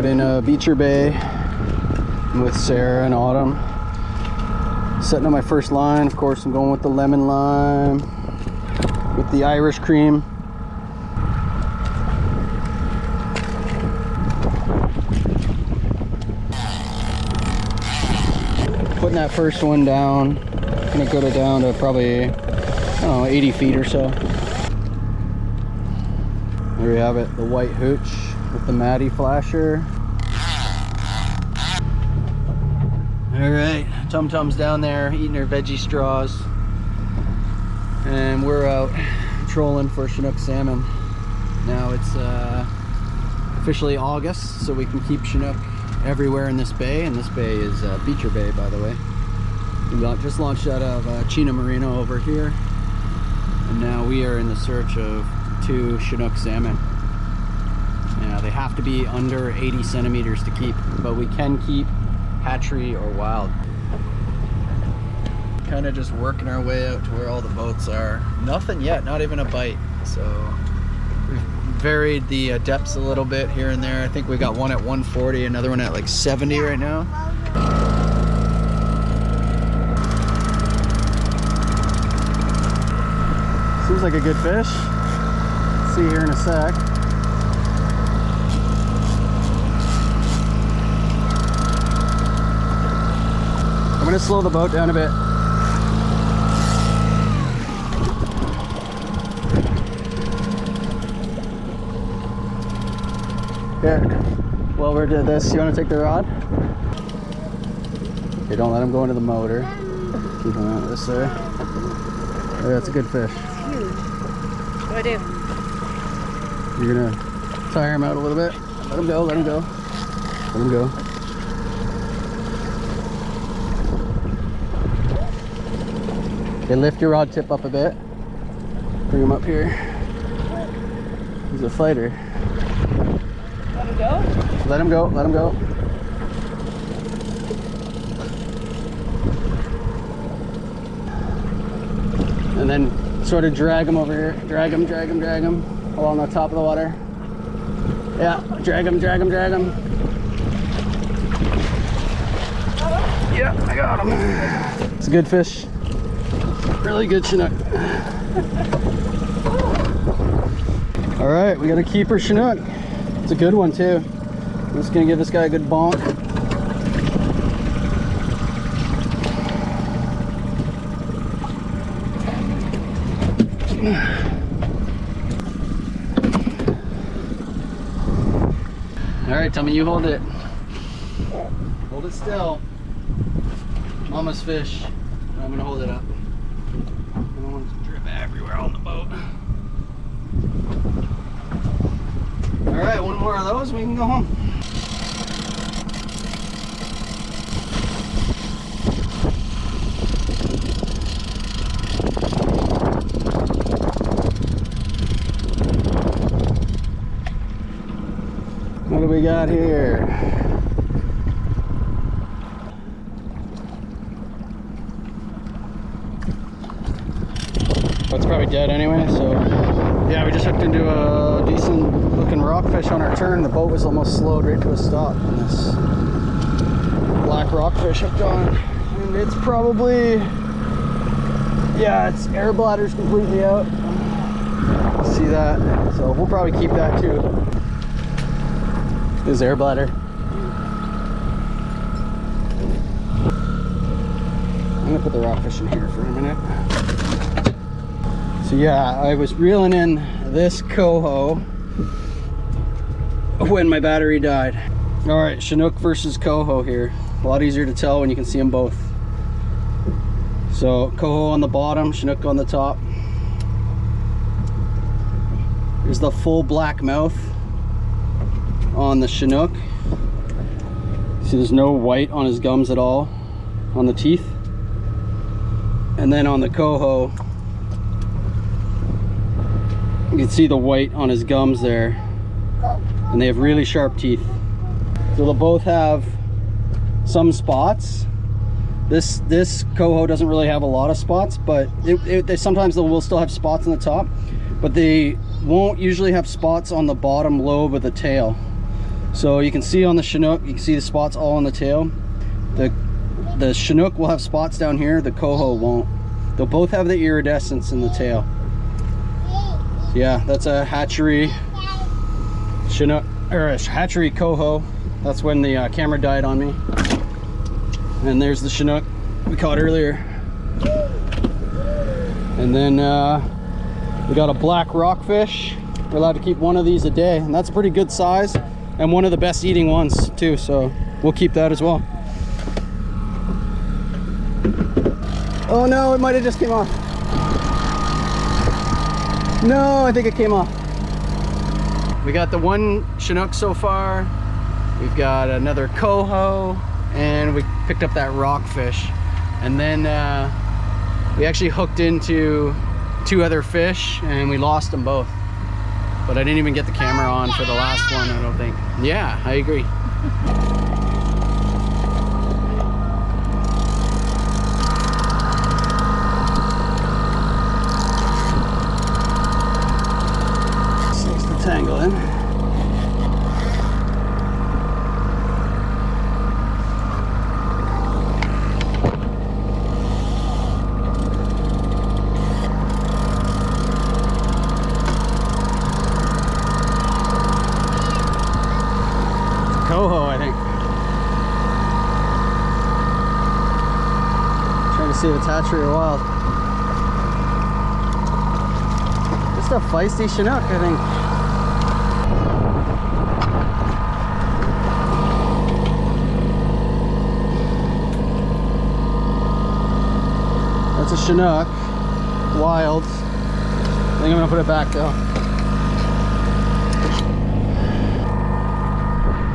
Out in Beecher Bay with Sarah and Autumn. Setting up my first line. Of course, I'm going with the lemon lime with the Irish cream. Putting that first one down. Gonna go down to probably, I don't know, 80 feet or so. There we have it, the white hooch with the Maddie flasher. All right, Tum Tum's down there eating her veggie straws, and we're out trolling for Chinook salmon. Now it's officially August, so we can keep Chinook everywhere in this bay, and this bay is Beecher Bay, by the way. We just launched out of Cheanuh Marina over here, and now we are in the search of 2 Chinook salmon. Now they have to be under 80 centimeters to keep, but we can keep hatchery or wild. Kind of just working our way out to where all the boats are. Nothing yet, not even a bite. So we've varied the depths a little bit here and there. I think we got one at 140, another one at like 70 right now. Seems like a good fish. See here in a sec. I'm gonna slow the boat down a bit. Here, while we're doing this, you wanna take the rod? Okay, don't let him go into the motor. Keep him out of this there. Yeah, that's a good fish. Huge. What do I do? You're gonna tire him out a little bit. Let him go, let him go. Let him go. Okay, lift your rod tip up a bit. Bring him up here. He's a fighter. Let him go? Let him go, let him go. And then sort of drag him over here. Drag him, drag him, drag him along the top of the water. Yeah, drag him, drag him, drag him. Yeah, I got him. It's a good fish. Really good Chinook. All right, we got a keeper Chinook. It's a good one too. I'm just gonna give this guy a good bonk. All right, tell me you hold it. Hold it still. Mama's fish. I'm gonna hold it up. I don't want it to drip everywhere on the boat. All right, one more of those, we can go home. What do we got here? It's probably dead anyway, so yeah, we just hooked into a decent looking rockfish on our turn. The boat was almost slowed right to a stop, and this black rockfish hooked on. And it's probably, yeah, its air bladder's completely out. See that? So we'll probably keep that too. His air bladder. I'm gonna put the rockfish in here for a minute. So yeah, I was reeling in this coho when my battery died. All right, Chinook versus coho here. A lot easier to tell when you can see them both. So coho on the bottom, Chinook on the top. There's the full black mouth on the Chinook. See, there's no white on his gums at all on the teeth. And then on the coho, you can see the white on his gums there, and they have really sharp teeth. So they'll both have some spots. This coho doesn't really have a lot of spots, but sometimes they will still have spots on the top, but they won't usually have spots on the bottom lobe of the tail. So you can see on the Chinook, you can see the spots all on the tail. The Chinook will have spots down here, the Coho won't. They'll both have the iridescence in the tail. So yeah, that's a hatchery Chinook, or a hatchery Coho. That's when the camera died on me. And there's the Chinook we caught earlier. And then we got a black rockfish. We're allowed to keep one of these a day, and that's a pretty good size and one of the best eating ones too, so we'll keep that as well. Oh no, it might have just came off. No, I think it came off. We got the one Chinook so far. We've got another Coho, and we picked up that rockfish. And then we actually hooked into 2 other fish, and we lost them both. But I didn't even get the camera on for the last one, I don't think. Yeah, I agree. Six to tangle in. Coho, I think. Trying to see if it's hatchery or wild. Just a feisty Chinook, I think. That's a Chinook, wild. I think I'm gonna put it back though.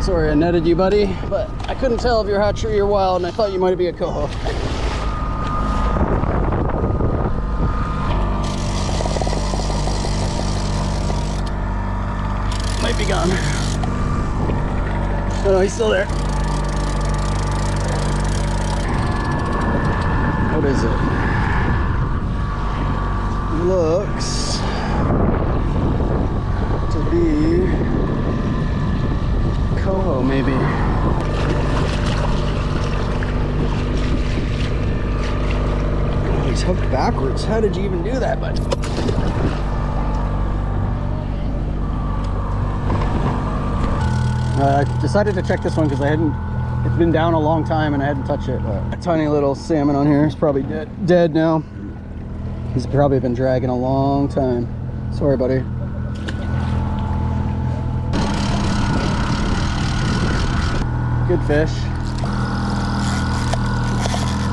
Sorry I netted you, buddy, but I couldn't tell if you're hatchery or wild, and I thought you might be a Coho. Might be gone. Oh no, he's still there. What is it? Looks to be Coho, maybe. Oh, he's hooked backwards. How did you even do that, bud? I decided to check this one because it's been down a long time and I hadn't touched it. A tiny little salmon on here is probably dead now. He's probably been dragging a long time. Sorry, buddy. Good fish.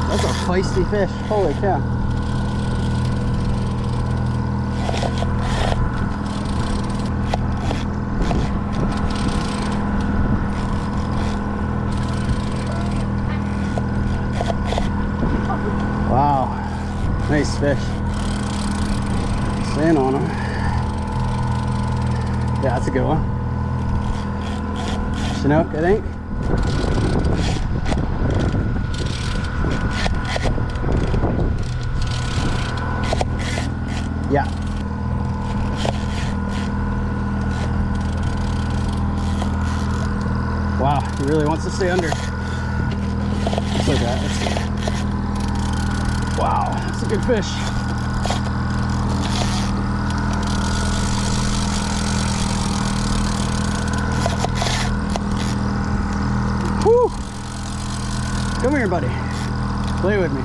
That's a feisty fish. Holy cow. Wow. Nice fish. Staying on him. Yeah, that's a good one. Chinook, I think. Yeah. Wow, he really wants to stay under. Just like that. Let's see. Wow, that's a good fish. Whew. Come here, buddy. Play with me.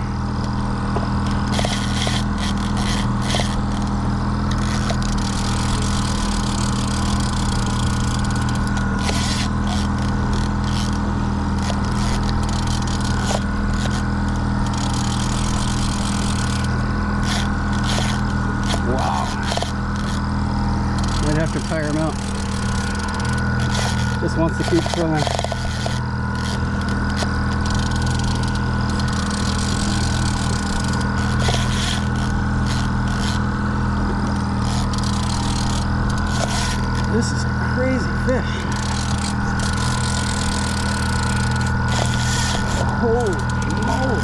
Have to tire him out. Just wants to keep swimming. This is a crazy fish. Holy moly.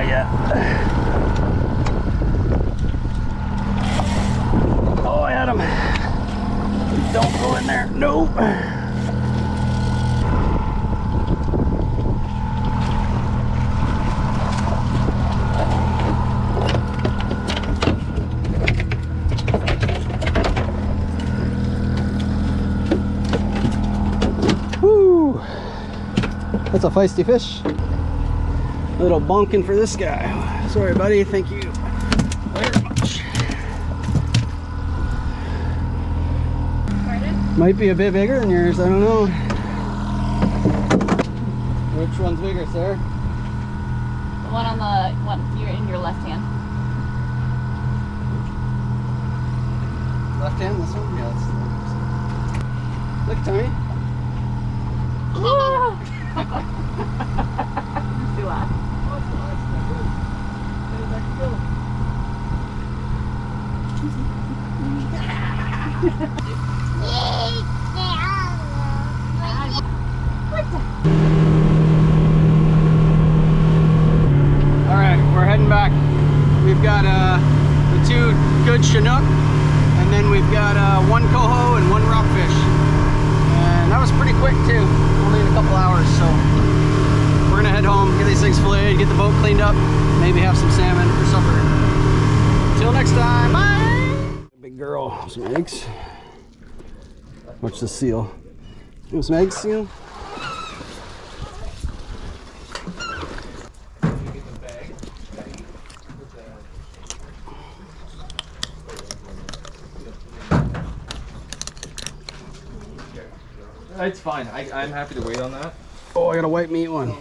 yet. Oh, I had him. Don't go in there. Nope. Woo! That's a feisty fish. Little bonking for this guy. Sorry, buddy. Thank you very much. Pardon? Might be a bit bigger than yours. I don't know. Which one's bigger, sir? The one on the one you're in your left hand. Left hand, this one? Yeah, that's look, Tommy. Do laugh. Alright, we're heading back. We've got the 2 good Chinook, and then we've got 1 Coho and 1 Rockfish. And that was pretty quick too, only in a couple hours, so we're gonna head home, get these things filleted, get the boat cleaned up, maybe have some salmon for supper. Till next time, bye! Big girl, some eggs. Watch the seal. You want some eggs, seal? It's fine. I'm happy to wait on that. Oh, I got a white meat one.